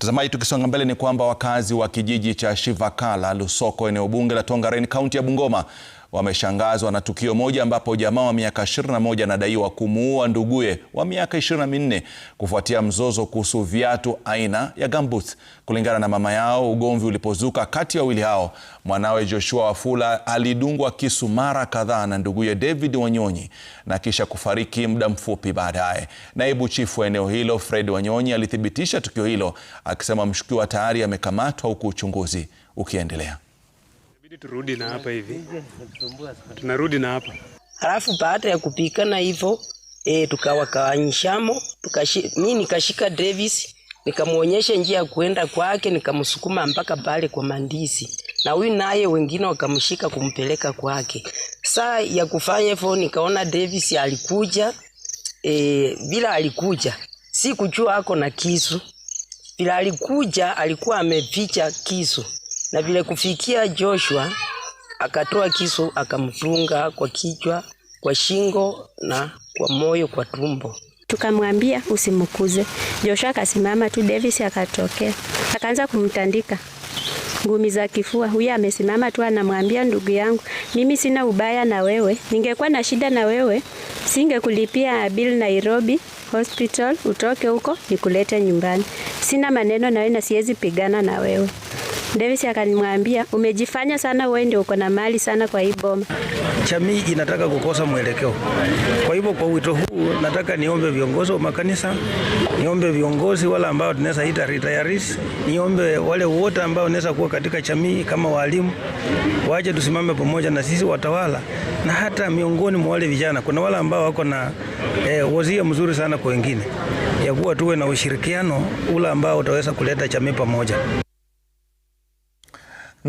Tazamaji, tukisonga mbele ni kwamba wakazi wa kijiji cha Shivakala, Lusoko, eneo bunge la Tongaren, kaunti ya Bungoma, wameshangazwa na tukio moja ambapo jamaa wa miaka 21 anadaiwa kumuua nduguye wa miaka 24 kufuatia mzozo kuhusu viatu aina ya gumboots. Kulingana na mama yao, ugomvi ulipozuka kati ya wawili hao, mwanawe Joshua Wafula alidungwa kisu mara kadhaa na nduguye David Wanyonyi na kisha kufariki muda mfupi baadaye. Naibu chifu wa eneo hilo Fred Wanyonyi alithibitisha tukio hilo, akisema mshukiwa tayari amekamatwa huku uchunguzi ukiendelea. Turudi na hapa hivi. Tunarudi na hapa. Halafu baada ya kupikana hivyo tukawakawanyishamo, mimi nikashika Davis, nikamuonyesha njia ya kuenda kwake, nikamsukuma mpaka pale kwa Mandisi. Na huyu naye wengine wakamshika kumpeleka kwake. Saa ya kufanya hivyo nikaona Davis alikuja, bila alikuja. Si kujua ako na kisu. Bila alikuja alikuwa ameficha kisu. Na vile kufikia Joshua, akatoa kisu akamfunga kwa kichwa, kwa shingo na kwa moyo, kwa tumbo. Tukamwambia usimkuze. Joshua akasimama tu, Davis akatokea. Akaanza kumtandika ngumi za kifua. Huyu amesimama tu anamwambia ndugu yangu, mimi sina ubaya na wewe. Ningekuwa na shida na wewe, singekulipia bill Nairobi Hospital, utoke huko nikulete nyumbani. Sina maneno na wewe na siwezi pigana na wewe. Davis akanimwambia, umejifanya sana, wewe ndio uko na mali sana kwa hii boma. Jamii inataka kukosa mwelekeo. Kwa hivyo kwa wito huu nataka niombe viongozi wa makanisa, niombe viongozi wale ambao tunaweza ita retirees, niombe wale wote ambao wanaweza kuwa katika jamii kama walimu, waje tusimame pamoja na sisi watawala, na hata miongoni mwa wale vijana kuna wale ambao wako na wazia mzuri sana kwa wengine, ya kuwa tuwe na ushirikiano ule ambao utaweza kuleta jamii pamoja.